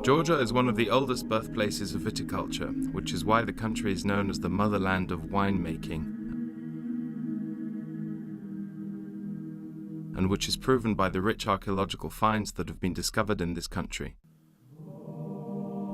Georgia is one of the oldest birthplaces of viticulture, which is why the country is known as the motherland of winemaking, and which is proven by the rich archaeological finds that have been discovered in this country.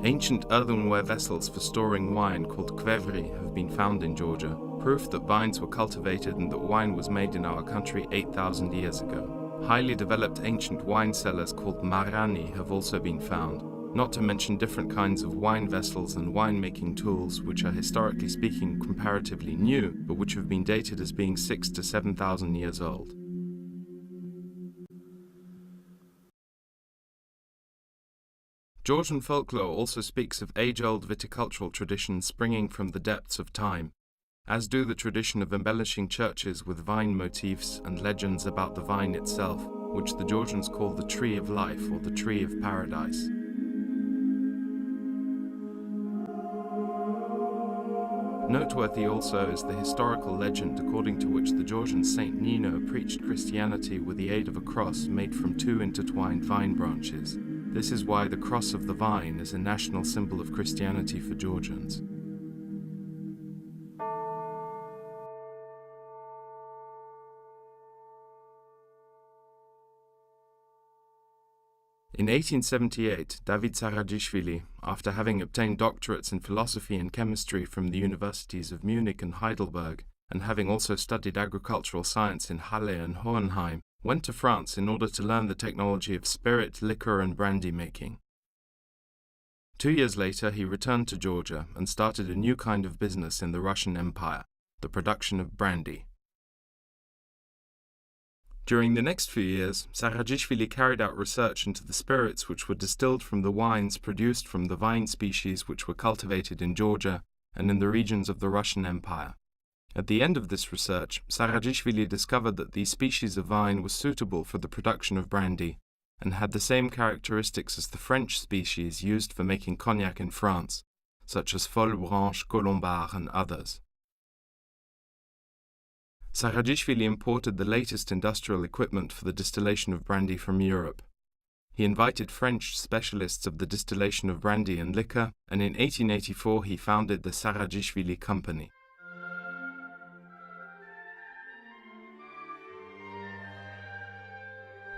Ancient earthenware vessels for storing wine called kvevri have been found in Georgia, proof that vines were cultivated and that wine was made in our country 8,000 years ago. Highly developed ancient wine cellars called marani have also been found, not to mention different kinds of wine vessels and winemaking tools which are historically speaking comparatively new, but which have been dated as being 6,000 to 7,000 years old. Georgian folklore also speaks of age-old viticultural traditions springing from the depths of time, as do the tradition of embellishing churches with vine motifs and legends about the vine itself, which the Georgians call the Tree of Life or the Tree of Paradise. Noteworthy also is the historical legend according to which the Georgian Saint Nino preached Christianity with the aid of a cross made from two intertwined vine branches. This is why the cross of the vine is a national symbol of Christianity for Georgians. In 1878, David Sarajishvili, after having obtained doctorates in philosophy and chemistry from the universities of Munich and Heidelberg, and having also studied agricultural science in Halle and Hohenheim, went to France in order to learn the technology of spirit, liquor, and brandy making. 2 years later, he returned to Georgia and started a new kind of business in the Russian Empire, the production of brandy. During the next few years, Sarajishvili carried out research into the spirits which were distilled from the wines produced from the vine species which were cultivated in Georgia and in the regions of the Russian Empire. At the end of this research, Sarajishvili discovered that these species of vine were suitable for the production of brandy and had the same characteristics as the French species used for making cognac in France, such as Follebranche, Colombard, and others. Sarajishvili imported the latest industrial equipment for the distillation of brandy from Europe. He invited French specialists of the distillation of brandy and liquor, and in 1884 he founded the Sarajishvili Company.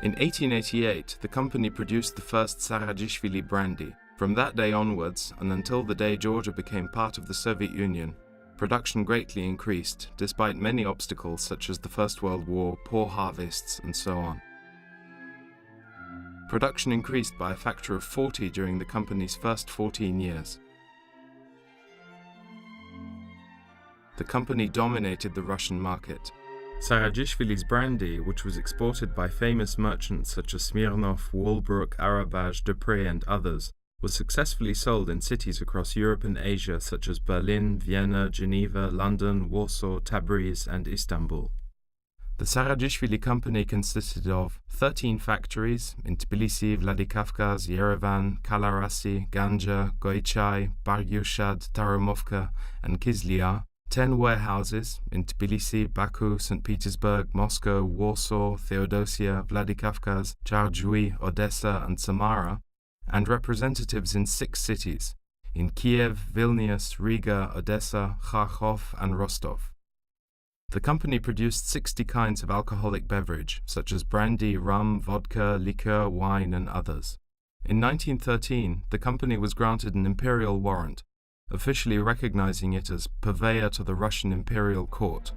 In 1888, the company produced the first Sarajishvili brandy. From that day onwards, and until the day Georgia became part of the Soviet Union, production greatly increased, despite many obstacles such as the First World War, poor harvests, and so on. Production increased by a factor of 40 during the company's first 14 years. The company dominated the Russian market. Sarajishvili's brandy, which was exported by famous merchants such as Smirnov, Walbrook, Arabaj, Dupré, and others, was successfully sold in cities across Europe and Asia such as Berlin, Vienna, Geneva, London, Warsaw, Tabriz, and Istanbul. The Sarajishvili Company consisted of 13 factories in Tbilisi, Vladikavkaz, Yerevan, Kalarasi, Ganja, Goichai, Bargyushad, Taromovka, and Kizlyar, 10 warehouses in Tbilisi, Baku, St. Petersburg, Moscow, Warsaw, Theodosia, Vladikavkaz, Charjui, Odessa, and Samara, and representatives in 6 cities, in Kiev, Vilnius, Riga, Odessa, Kharkov, and Rostov. The company produced 60 kinds of alcoholic beverage, such as brandy, rum, vodka, liqueur, wine, and others. In 1913, the company was granted an imperial warrant, officially recognizing it as purveyor to the Russian imperial court.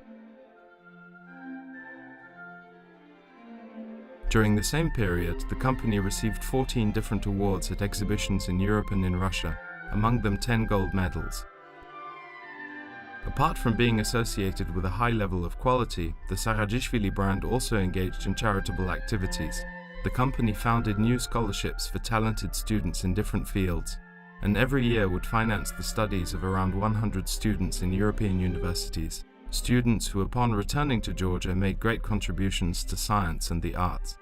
During the same period, the company received 14 different awards at exhibitions in Europe and in Russia, among them 10 gold medals. Apart from being associated with a high level of quality, the Sarajishvili brand also engaged in charitable activities. The company founded new scholarships for talented students in different fields, and every year would finance the studies of around 100 students in European universities, students who upon returning to Georgia made great contributions to science and the arts.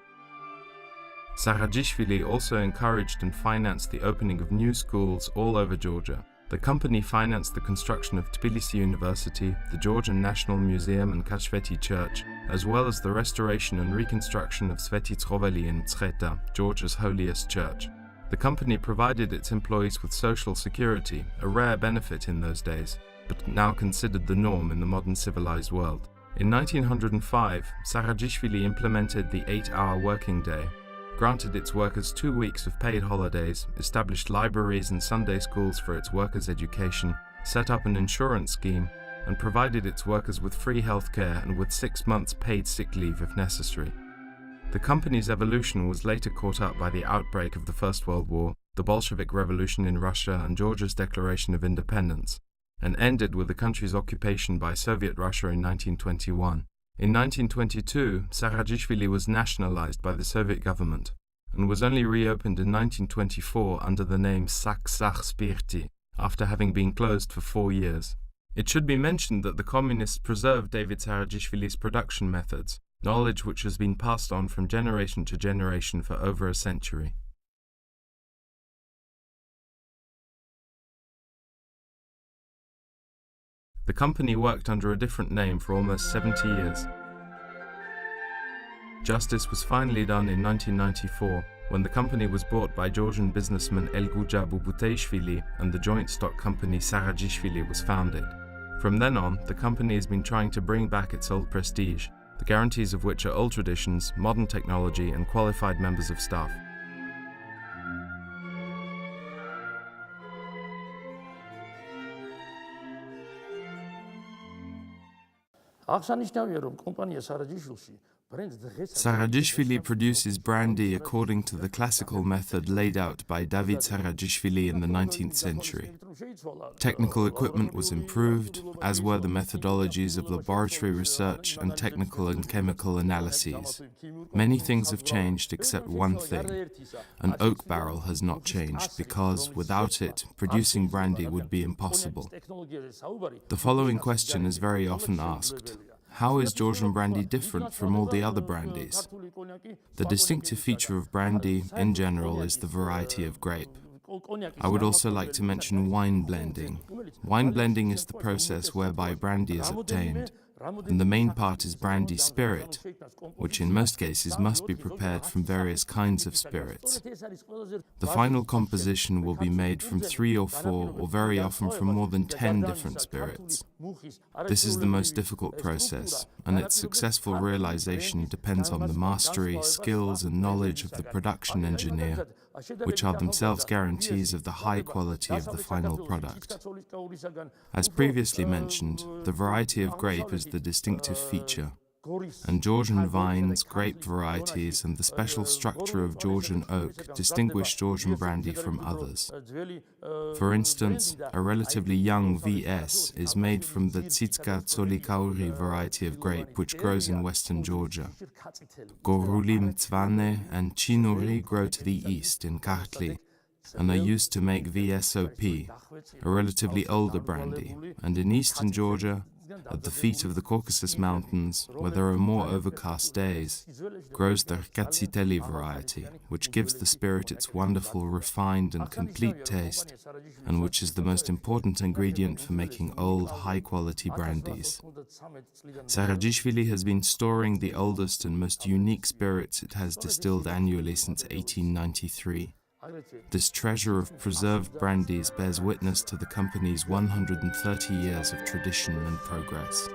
Sarajishvili also encouraged and financed the opening of new schools all over Georgia. The company financed the construction of Tbilisi University, the Georgian National Museum and Kashveti Church, as well as the restoration and reconstruction of Sveti Troveli in Mtskheta, Georgia's holiest church. The company provided its employees with social security, a rare benefit in those days, but now considered the norm in the modern civilized world. In 1905, Sarakashvili implemented the 8-hour working day, granted its workers 2 weeks of paid holidays, established libraries and Sunday schools for its workers' education, set up an insurance scheme, and provided its workers with free health care and with 6 months paid sick leave if necessary. The company's evolution was later caught up by the outbreak of the First World War, the Bolshevik Revolution in Russia, and Georgia's declaration of independence, and ended with the country's occupation by Soviet Russia in 1921. In 1922, Sarakashvili was nationalized by the Soviet government and was only reopened in 1924 under the name Saksakh-Spirti, after having been closed for 4 years. It should be mentioned that the communists preserved David Sarakashvili's production methods, knowledge which has been passed on from generation to generation for over a century. The company worked under a different name for almost 70 years. Justice was finally done in 1994 when the company was bought by Georgian businessman Elguja Bubutashvili and the joint stock company Sarakashvili was founded. From then on, the company has been trying to bring back its old prestige, the guarantees of which are old traditions, modern technology, and qualified members of staff. Sarakashvili produces brandy according to the classical method laid out by David Sarakashvili in the 19th century. Technical equipment was improved, as were the methodologies of laboratory research and technical and chemical analyses. Many things have changed except one thing. An oak barrel has not changed because, without it, producing brandy would be impossible. The following question is very often asked. How is Georgian brandy different from all the other brandies? The distinctive feature of brandy, in general, is the variety of grape. I would also like to mention wine blending. Wine blending is the process whereby brandy is obtained, and the main part is brandy spirit, which in most cases must be prepared from various kinds of spirits. The final composition will be made from 3 or 4, or very often from more than 10 different spirits. This is the most difficult process, and its successful realization depends on the mastery, skills, and knowledge of the production engineer, which are themselves guarantees of the high quality of the final product. As previously mentioned, the variety of grape is the distinctive feature, and Georgian vines, grape varieties, and the special structure of Georgian oak distinguish Georgian brandy from others. For instance, a relatively young VS is made from the Tsitska Tsolikauri variety of grape which grows in western Georgia. Gorulim Tsvane and Chinuri grow to the east in Kartli and are used to make VSOP, a relatively older brandy, and in eastern Georgia, at the feet of the Caucasus Mountains, where there are more overcast days, grows the Rkatsiteli variety, which gives the spirit its wonderful, refined and complete taste, and which is the most important ingredient for making old, high-quality brandies. Sarakashvili has been storing the oldest and most unique spirits it has distilled annually since 1893. This treasure of preserved brandies bears witness to the company's 130 years of tradition and progress.